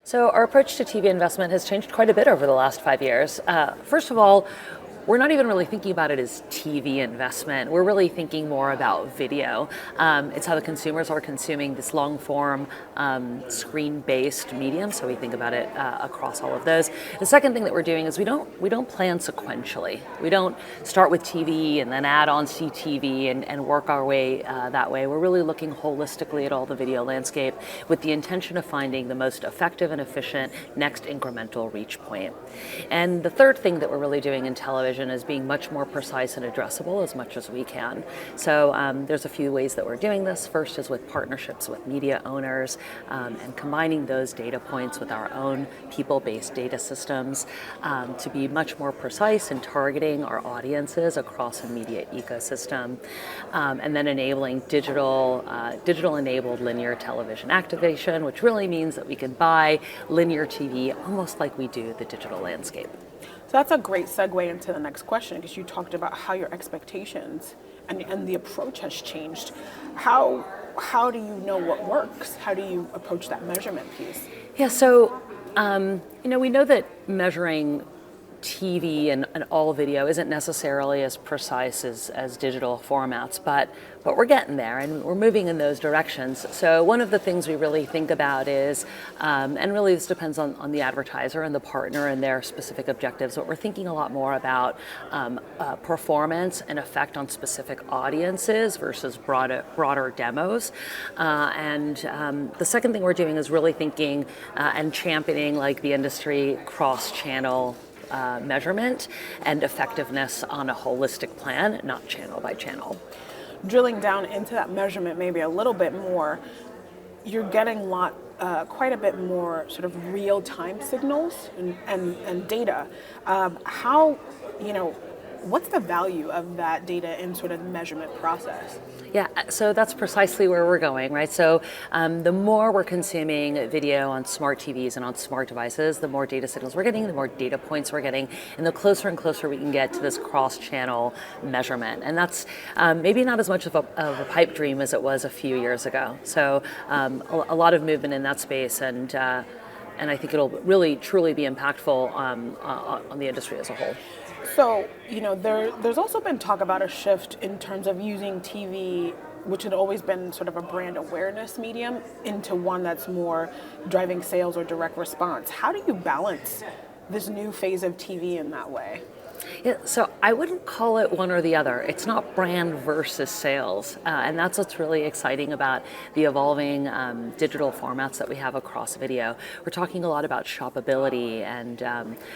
So our approach to TV investment has changed quite a bit over the last 5 years. First of all, we're not even really thinking about it as TV investment. We're really thinking more about video. It's how the consumers are consuming this long-form, screen-based medium. So we think about it across all of those. The second thing that we're doing is we don't plan sequentially. We don't start with TV and then add on CTV and work our way that way. We're really looking holistically at all the video landscape with the intention of finding the most effective and efficient next incremental reach point. And the third thing that we're really doing in television is being much more precise and addressable as much as we can. So there's a few ways that we're doing this. First is with partnerships with media owners and combining those data points with our own people-based data systems to be much more precise in targeting our audiences across a media ecosystem, and then enabling digital-enabled linear television activation, which really means that we can buy linear TV almost like we do the digital landscape. So that's a great segue into the next question, because you talked about how your expectations and the approach has changed. How do you know what works? How do you approach that measurement piece? Yeah, so we know that measuring TV and all video isn't necessarily as precise as digital formats, but we're getting there and we're moving in those directions. So one of the things we really think about is, and really this depends on the advertiser and the partner and their specific objectives, but we're thinking a lot more about performance and effect on specific audiences versus broader demos. And the second thing we're doing is really thinking and championing like the industry cross-channel measurement and effectiveness on a holistic plan, not channel by channel. Drilling down into that measurement maybe a little bit more, you're getting quite a bit more sort of real-time signals and data. What's the value of that data in sort of the measurement process? Yeah, so that's precisely where we're going, right? So the more we're consuming video on smart TVs and on smart devices, the more data signals we're getting, the more data points we're getting, and the closer and closer we can get to this cross-channel measurement. And that's maybe not as much of a pipe dream as it was a few years ago. So a lot of movement in that space, and I think it'll really, truly be impactful on the industry as a whole. So, there's also been talk about a shift in terms of using TV, which had always been sort of a brand awareness medium, into one that's more driving sales or direct response. How do you balance this new phase of TV in that way? Yeah, so I wouldn't call it one or the other. It's not brand versus sales. And that's what's really exciting about the evolving digital formats that we have across video. We're talking a lot about shoppability and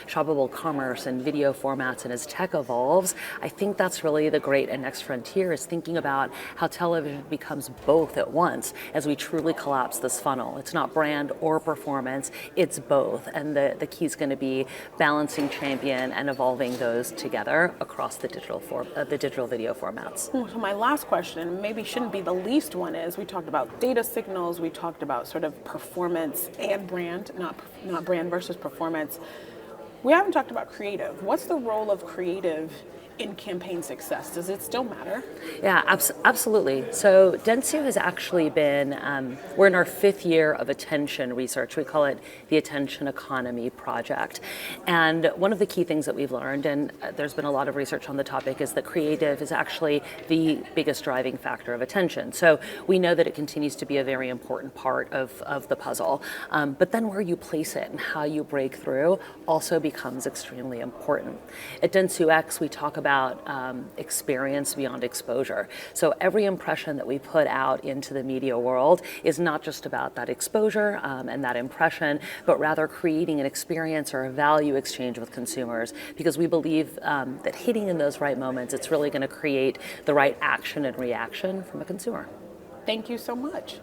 shoppable commerce and video formats. And as tech evolves, I think that's really the great and next frontier, is thinking about how television becomes both at once as we truly collapse this funnel. It's not brand or performance, it's both. And the key is going to be balancing champion and evolving those together across the digital video formats. So my last question, maybe shouldn't be the least one, is we talked about data signals, we talked about sort of performance and brand, not brand versus performance. We haven't talked about creative. What's the role of creative in campaign success? Does it still matter? Yeah, absolutely. So dentsu has actually been, we're in our 5th year of attention research. We call it the Attention Economy Project. And one of the key things that we've learned, and there's been a lot of research on the topic, is that creative is actually the biggest driving factor of attention. So we know that it continues to be a very important part of the puzzle. But then where you place it and how you break through also becomes extremely important. At Dentsu X, we talk about experience beyond exposure. So every impression that we put out into the media world is not just about that exposure and that impression, but rather creating an experience or a value exchange with consumers, because we believe that hitting in those right moments, it's really going to create the right action and reaction from a consumer. Thank you so much.